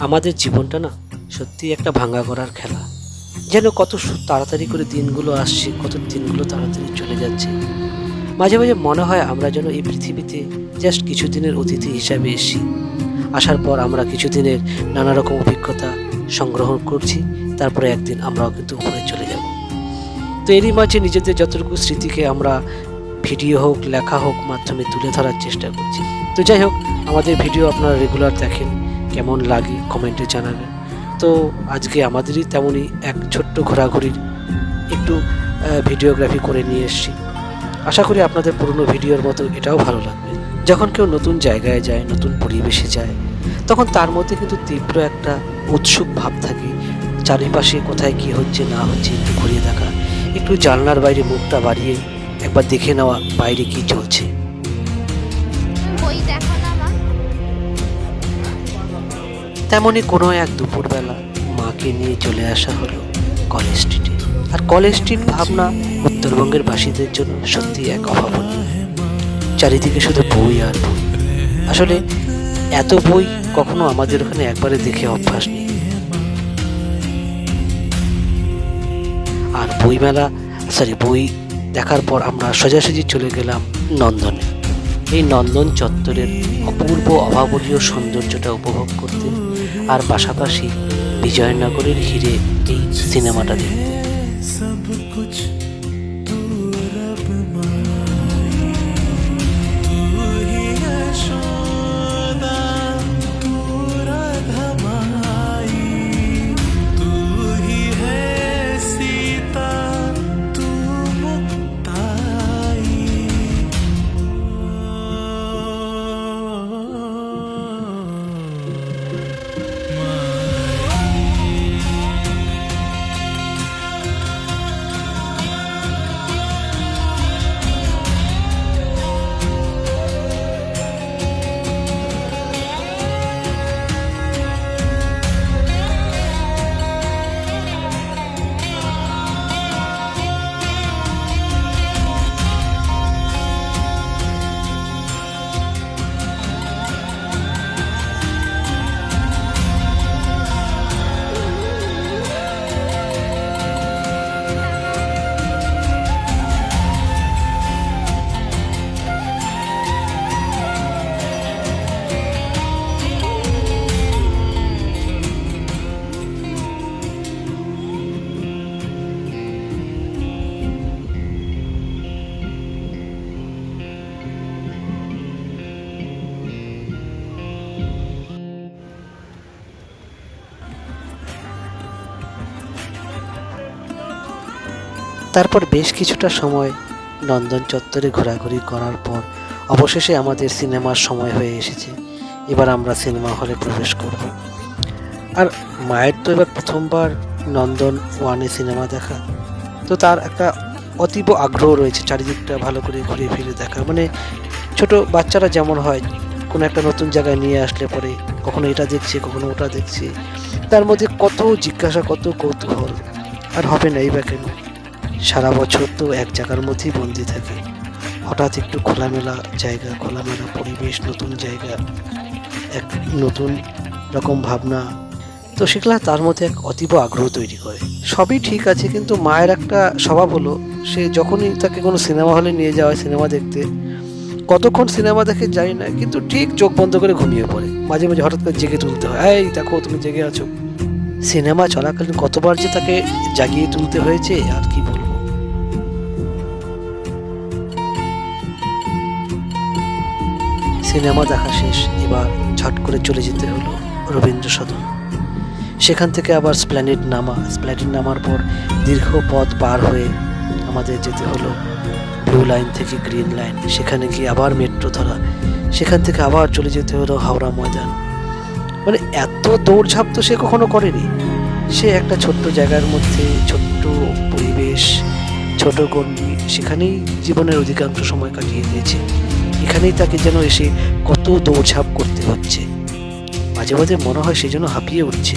আমাদের জীবনটা না সত্যি একটা ভাঙা গড়ার খেলা। যেন কত তাড়াতাড়ি করে দিনগুলো আসছে, কত দিনগুলো তাড়াতাড়ি চলে যাচ্ছে। মাঝে মাঝে মনে হয় আমরা যেন এই পৃথিবীতে জাস্ট কিছুদিনের অতিথি হিসাবে এসেছি। আসার পর আমরা কিছুদিনের নানা রকম অভিজ্ঞতা সংগ্রহ করছি, তারপরে একদিন আমরাও কিন্তু উপরে চলে যাব। তো এরই মাঝে নিজেদের যতটুকু স্মৃতিকে আমরা ভিডিও হোক, লেখা হোক মাধ্যমে তুলে ধরার চেষ্টা করছি। তো যাই হোক, আমাদের ভিডিও আপনারা রেগুলার দেখেন, কেমন লাগে কমেন্টে জানাবেন। তো আজকে আমাদেরই তেমনই এক ছোট্ট ঘোরাঘুরির একটু ভিডিওগ্রাফি করে নিয়ে এসেছি। আশা করি আপনাদের পুরনো ভিডিওর মতো এটাও ভালো লাগবে। যখন কেউ নতুন জায়গায় যায়, নতুন পরিবেশে যায়, তখন তার মধ্যে কিন্তু তীব্র একটা উৎসুক ভাব থাকে। চারিপাশে কোথায় কি হচ্ছে না হচ্ছে একটু ঘুরিয়ে দেখা, একটু জানলার বাইরে মুখটা বাড়িয়ে একবার দেখে নেওয়া বাইরে কি চলছে। বই দেখো না মা। তেমনই কোনো এক দুপুরবেলা মাকে নিয়ে চলে আসা হলো কলেজ স্ট্রিটে। আর কলেজ স্ট্রিট ভাবনা উত্তরবঙ্গের বাসীদের জন্য সত্যি এক অভাবনীয়। চারিদিকে শুধু বই আর বই। আসলে এত বই কখনো আমাদের ওখানে একবারে দেখে অভ্যাস নেই। আর বই দেখার পর আমরা সোজাসুজি চলে গেলাম নন্দনে। এই নন্দন চত্বরের অপূর্ব অভাবনীয় সৌন্দর্যটা উপভোগ করতে, আর পাশাপাশি বিজয়নগরের হিরে এই সিনেমাটা দেখতে। তারপর বেশ কিছুটা সময় নন্দন চত্বরে ঘোরাঘুরি করার পর অবশেষে আমাদের সিনেমার সময় হয়ে এসেছে। এবার আমরা সিনেমা হলে প্রবেশ করব। আর মায়ের তো এবার প্রথমবার নন্দন ওয়ানে সিনেমা দেখা, তো তার একটা অতীব আগ্রহ রয়েছে চারিদিকটা ভালো করে ঘুরে ফিরে দেখা। মানে ছোট বাচ্চারা যেমন হয়, কোনো একটা নতুন জায়গায় নিয়ে আসলে পরে কখনো এটা দেখছে, কখনো ওটা দেখছে, তার মধ্যে কত জিজ্ঞাসা, কত কৌতূহল। আর হবে না এই বা কেন, সারা বছর তো এক জায়গার মধ্যেই বন্দি থাকে। হঠাৎ একটু খোলামেলা জায়গা, খোলামেলা পরিবেশ, নতুন জায়গা, এক নতুন রকম ভাবনা, তো সেগুলো তার মধ্যে এক অতীব আগ্রহ তৈরি করে। সবই ঠিক আছে, কিন্তু মায়ের একটা স্বভাব হলো, সে যখনই তাকে কোনো সিনেমা হলে নিয়ে যাওয়া হয় সিনেমা দেখতে, কতক্ষণ সিনেমা দেখে যাই না, কিন্তু ঠিক চোখ বন্ধ করে ঘুমিয়ে পড়ে। মাঝে মাঝে হঠাৎ করে জেগে তুলতে হয়, এই দেখো তুমি জেগে আছো। সিনেমা চলাকালীন কতবার যে তাকে জাগিয়ে তুলতে হয়েছে আর কি বলবো। সিনেমা দেখা শেষ, এবার ঝট করে চলে যেতে হলো রবীন্দ্র সদন। সেখান থেকে আবার স্প্ল্যানেড নামার পর দীর্ঘ পথ পার হয়ে আমাদের যেতে হলো ব্লু লাইন থেকে গ্রিন লাইন, সেখানে গিয়ে আবার মেট্রো ধরা, সেখান থেকে আবার চলে যেতে হলো হাওড়া ময়দান। মানে এত দৌড়ঝাঁপ তো সে কখনো করেনি। সে একটা ছোট্ট জায়গার মধ্যে, ছোট্ট পরিবেশ, ছোট গণ্ডি, সেখানেই জীবনের অধিকাংশ সময় কাটিয়ে দিয়েছে। এখানেই তাকে যেন এসে কত দৌড়ঝাঁপ করতে হচ্ছে। মাঝে মাঝে মনে হয় সে যেন হাঁপিয়ে উঠছে।